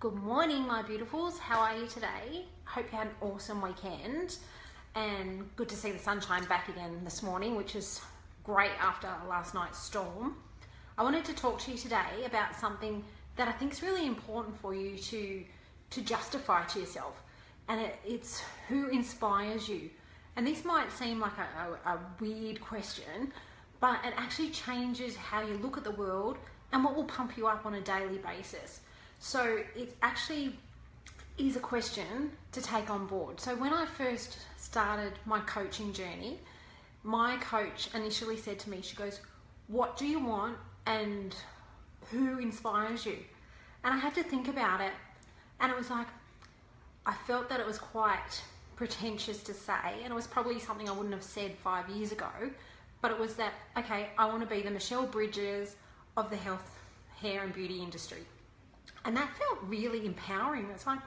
Good morning, my beautifuls. How are you today? Hope you had an awesome weekend and good to see the sunshine back again this morning, which is great after last night's storm. I wanted to talk to you today about something that I think is really important for you to justify to yourself, and it's who inspires you. And this might seem like a weird question, but it actually changes how you look at the world and what will pump you up on a daily basis. So it actually is a question to take on board. So when I first started my coaching journey, my coach initially said to me, she goes, "What do you want and who inspires you?" And I had to think about it, and it was like, I felt that it was quite pretentious to say, and it was probably something I wouldn't have said 5 years ago, but it was that, okay, I want to be the Michelle Bridges of the health, hair and beauty industry. And that felt really empowering. It's like,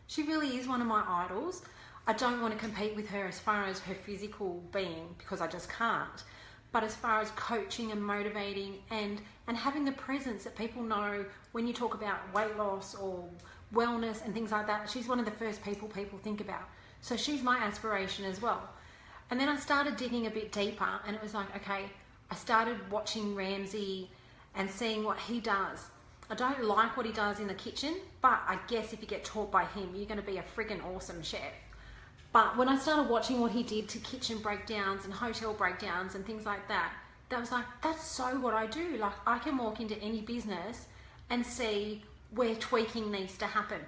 she really is one of my idols. I don't want to compete with her as far as her physical being, because I just can't. But as far as coaching and motivating and having the presence that people know when you talk about weight loss or wellness and things like that, she's one of the first people think about. So she's my aspiration as well. And then I started digging a bit deeper, and it was like, okay, I started watching Ramsay and seeing what he does. I don't like what he does in the kitchen, but I guess if you get taught by him, you're going to be a friggin' awesome chef. But when I started watching what he did to kitchen breakdowns and hotel breakdowns and things like that, that was like, that's so what I do. Like, I can walk into any business and see where tweaking needs to happen,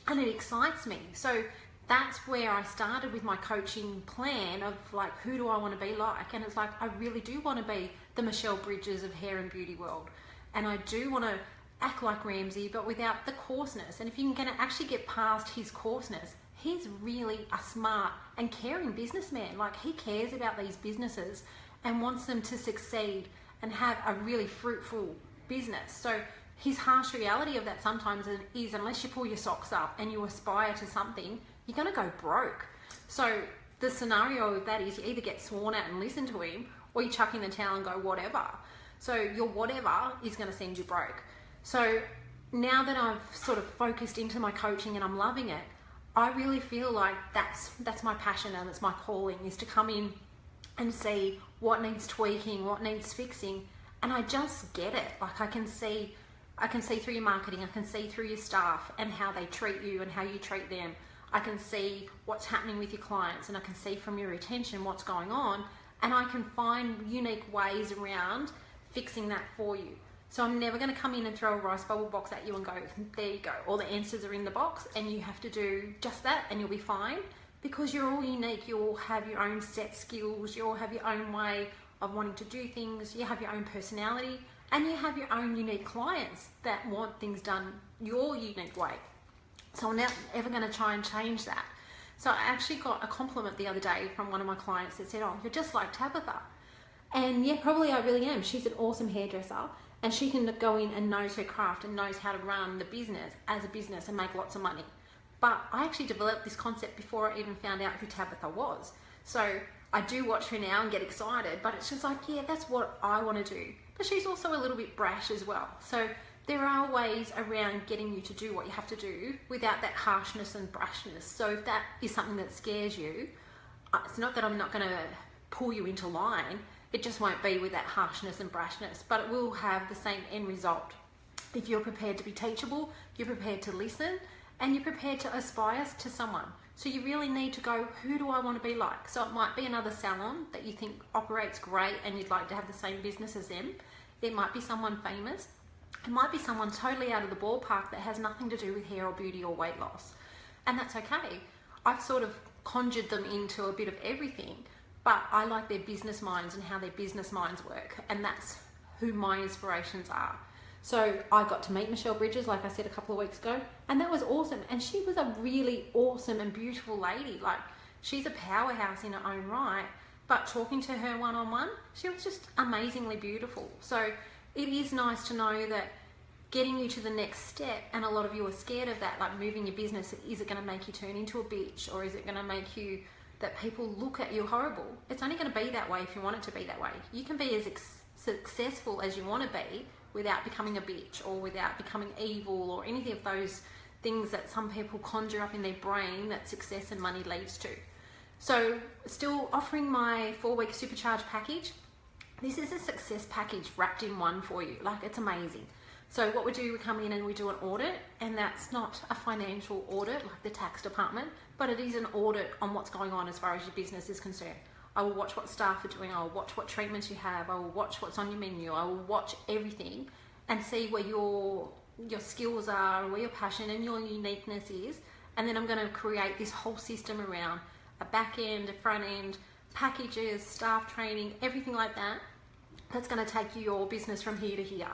and it excites me. So that's where I started with my coaching plan of like, who do I want to be like? And it's like, I really do want to be the Michelle Bridges of hair and beauty world, and I do want to act like Ramsay, but without the coarseness. And if you can actually get past his coarseness, he's really a smart and caring businessman. Like, he cares about these businesses and wants them to succeed and have a really fruitful business. So his harsh reality of that sometimes is, unless you pull your socks up and you aspire to something, you're going to go broke. So the scenario of that is, you either get sworn at and listen to him, or you chuck in the towel and go whatever. So your whatever is going to send you broke. So now that I've sort of focused into my coaching and I'm loving it, I really feel like that's my passion and it's my calling, is to come in and see what needs tweaking, what needs fixing, and I just get it. Like, I can see through your marketing, I can see through your staff and how they treat you and how you treat them. I can see what's happening with your clients, and I can see from your retention what's going on, and I can find unique ways around fixing that for you. So I'm never going to come in and throw a rice bubble box at you and go, there you go, all the answers are in the box and you have to do just that and you'll be fine, because you're all unique. You all have your own set skills, you all have your own way of wanting to do things, you have your own personality, and you have your own unique clients that want things done your unique way. So I'm not ever going to try and change that. So I actually got a compliment the other day from one of my clients that said, "Oh, you're just like Tabitha." And yeah, probably I really am. She's an awesome hairdresser, and she can go in and knows her craft and knows how to run the business as a business and make lots of money. But I actually developed this concept before I even found out who Tabitha was. So I do watch her now and get excited, but it's just like, yeah, that's what I want to do. But she's also a little bit brash as well. So there are ways around getting you to do what you have to do without that harshness and brashness. So if that is something that scares you, it's not that I'm not going to pull you into line. It just won't be with that harshness and brashness, but it will have the same end result. If you're prepared to be teachable, you're prepared to listen, and you're prepared to aspire to someone. So you really need to go, who do I want to be like? So it might be another salon that you think operates great and you'd like to have the same business as them. It might be someone famous. It might be someone totally out of the ballpark that has nothing to do with hair or beauty or weight loss. And that's okay. I've sort of conjured them into a bit of everything. But I like their business minds and how their business minds work, and that's who my inspirations are. So I got to meet Michelle Bridges, like I said, a couple of weeks ago, and that was awesome. And she was a really awesome and beautiful lady. Like, she's a powerhouse in her own right, but talking to her one-on-one, she was just amazingly beautiful. So it is nice to know that getting you to the next step, and a lot of you are scared of that, like moving your business, is it going to make you turn into a bitch, or is it going to make you that people look at you horrible? It's only going to be that way if you want it to be that way. You can be as successful as you want to be without becoming a bitch or without becoming evil or any of those things that some people conjure up in their brain that success and money leads to. So still offering my 4-week supercharge package. This is a success package wrapped in one for you. Like, it's amazing. So what we do, we come in and we do an audit, and that's not a financial audit like the tax department, but it is an audit on what's going on as far as your business is concerned. I will watch what staff are doing, I will watch what treatments you have, I will watch what's on your menu, I will watch everything and see where your skills are, where your passion and your uniqueness is, and then I'm going to create this whole system around a back end, a front end, packages, staff training, everything like that. That's going to take your business from here to here,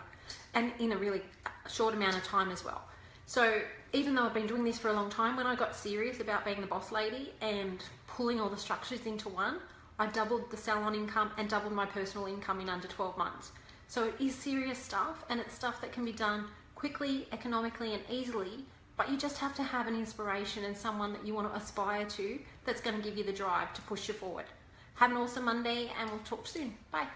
and in a really short amount of time as well. So even though I've been doing this for a long time, when I got serious about being the boss lady and pulling all the structures into one, I doubled the salon income and doubled my personal income in under 12 months. So it is serious stuff, and it's stuff that can be done quickly, economically and easily, but you just have to have an inspiration and someone that you want to aspire to that's going to give you the drive to push you forward. Have an awesome Monday, and we'll talk soon. Bye.